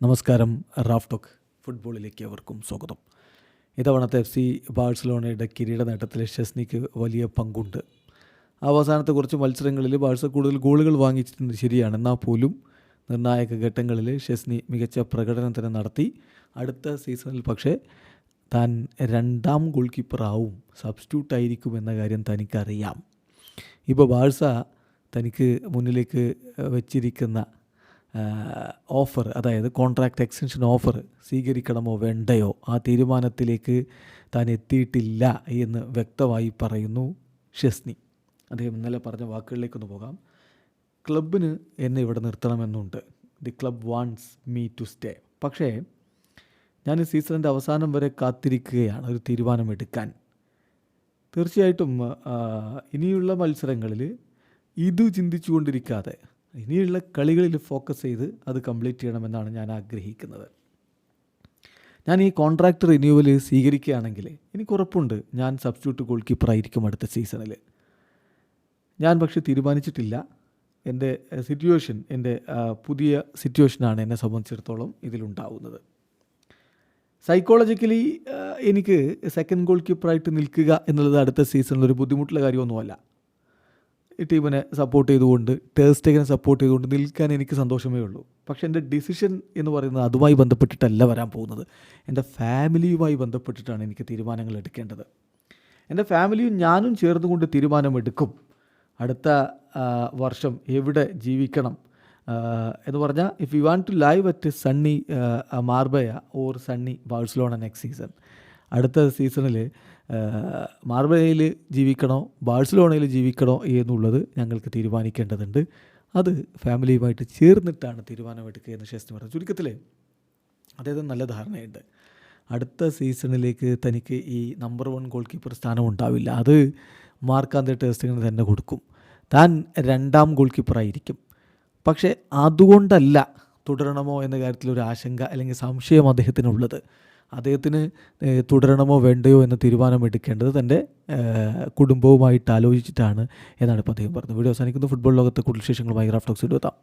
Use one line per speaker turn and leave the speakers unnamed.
നമസ്കാരം. Raf talk ഫുട്ബോളിലേക്ക് അവർക്കും സ്വാഗതം. ഇത്തവണത്തെ FC ബാഴ്സലോണയുടെ കിരീട നേട്ടത്തിൽ ഷെസ്നിക്ക് വലിയ പങ്കുണ്ട്. അവസാനത്തെ കുറച്ച് മത്സരങ്ങളിൽ ബാഴ്സ കൂടുതൽ ഗോളുകൾ വാങ്ങിച്ചിട്ടുണ്ട്, ശരിയാണ്. എന്നാൽ പോലും നിർണായക ഘട്ടങ്ങളിൽ ഷെസ്നി മികച്ച പ്രകടനം തന്നെ നടത്തി. അടുത്ത സീസണിൽ പക്ഷേ താൻ രണ്ടാം ഗോൾ കീപ്പറാവും, സബ്സ്റ്റിറ്റ്യൂട്ട് ആയിരിക്കും എന്ന കാര്യം തനിക്കറിയാം. ഇപ്പോൾ ബാഴ്സ തനിക്ക് മുന്നിലേക്ക് വെച്ചിരിക്കുന്ന ഓഫർ, അതായത് കോൺട്രാക്റ്റ് എക്സ്റ്റൻഷൻ ഓഫർ സ്വീകരിക്കണമോ വേണ്ടയോ, ആ തീരുമാനത്തിലേക്ക് താൻ എത്തിയിട്ടില്ല എന്ന് വ്യക്തമായി പറയുന്നു ഷെസ്നി. അദ്ദേഹം ഇന്നലെ പറഞ്ഞ വാക്കുകളിലേക്കൊന്ന് പോകാം. ക്ലബിന് എന്നെ ഇവിടെ നിർത്തണമെന്നുണ്ട്. The club wants me to stay. പക്ഷേ ഞാൻ ഈ സീസണിൻ്റെ അവസാനം വരെ കാത്തിരിക്കുകയാണ് ഒരു തീരുമാനമെടുക്കാൻ. തീർച്ചയായിട്ടും ഇനിയുള്ള മത്സരങ്ങളിൽ ഇത് ചിന്തിച്ചുകൊണ്ടിരിക്കാതെ ഇനിയുള്ള കളികളിൽ ഫോക്കസ് ചെയ്ത് അത് കംപ്ലീറ്റ് ചെയ്യണമെന്നാണ് ഞാൻ ആഗ്രഹിക്കുന്നത്. ഞാൻ ഈ കോൺട്രാക്റ്റ് റിന്യൂവൽ സ്വീകരിക്കുകയാണെങ്കിൽ എനിക്ക് ഉറപ്പുണ്ട് ഞാൻ സബ്സ്റ്റിറ്റ്യൂട്ട് ഗോൾ കീപ്പറായിരിക്കും അടുത്ത സീസണിൽ. ഞാൻ പക്ഷേ തീരുമാനിച്ചിട്ടില്ല. എൻ്റെ സിറ്റുവേഷൻ, എൻ്റെ പുതിയ സിറ്റുവേഷനാണ് എന്നെ സംബന്ധിച്ചിടത്തോളം ഇതിലുണ്ടാവുന്നത്. സൈക്കോളജിക്കലി എനിക്ക് സെക്കൻഡ് ഗോൾ കീപ്പറായിട്ട് നിൽക്കുക എന്നുള്ളത് അടുത്ത സീസണിൽ ഒരു ബുദ്ധിമുട്ടുള്ള കാര്യമൊന്നുമല്ല. ഈ ടീമിനെ സപ്പോർട്ട് ചെയ്തുകൊണ്ട്, ടെർ സ്റ്റെഗനെ സപ്പോർട്ട് ചെയ്തുകൊണ്ട് നിൽക്കാൻ എനിക്ക് സന്തോഷമേ ഉള്ളൂ. പക്ഷേ എൻ്റെ ഡിസിഷൻ എന്ന് പറയുന്നത് അതുമായി ബന്ധപ്പെട്ടിട്ടല്ല വരാൻ പോകുന്നത്. എൻ്റെ ഫാമിലിയുമായി ബന്ധപ്പെട്ടിട്ടാണ് എനിക്ക് തീരുമാനങ്ങൾ എടുക്കേണ്ടത്. എൻ്റെ ഫാമിലിയും ഞാനും ചേർന്നുകൊണ്ട് തീരുമാനമെടുക്കും അടുത്ത വർഷം എവിടെ ജീവിക്കണം എന്ന് പറഞ്ഞാൽ, if you want to live at sunny Marbella or sunny Barcelona next season, അടുത്ത സീസണിൽ മാർബയയിൽ ജീവിക്കണോ ബാഴ്സലോണയിൽ ജീവിക്കണോ എന്നുള്ളത് ഞങ്ങൾക്ക് തീരുമാനിക്കേണ്ടതുണ്ട്. അത് ഫാമിലിയുമായിട്ട് ചേർന്നിട്ടാണ് തീരുമാനമെടുക്കുക എന്ന് ഷെസ്നി പറഞ്ഞു. ചുരുക്കത്തിൽ അദ്ദേഹത്തിന് നല്ല ധാരണയുണ്ട്. അടുത്ത സീസണിലേക്ക് തനിക്ക് ഈ നമ്പർ 1 ഗോൾ കീപ്പർ സ്ഥാനം ഉണ്ടാവില്ല. അത് മാർക്ക്-ആന്ത്രേ ടെർ സ്റ്റെഗന് തന്നെ കൊടുക്കും. താൻ രണ്ടാം ഗോൾ കീപ്പറായിരിക്കും. പക്ഷേ അതുകൊണ്ടല്ല തുടരണമോ എന്ന കാര്യത്തിൽ ഒരു ആശങ്ക അല്ലെങ്കിൽ സംശയം അദ്ദേഹത്തിനുള്ളത്. അദ്ദേഹത്തിന് തുടരണമോ വേണ്ടയോ എന്ന തീരുമാനമെടുക്കേണ്ടത് തൻ്റെ കുടുംബവുമായിട്ട് ആലോചിച്ചിട്ടാണ് എന്നാണ് ഇപ്പോൾ അദ്ദേഹം പറഞ്ഞത്. വീഡിയോ അവസാനിക്കുന്നു. ഫുട്ബോൾ ലോകത്തെ കൂടുതൽ വിശേഷങ്ങളുമായി റാഫ് ടോക്സ് എത്താം.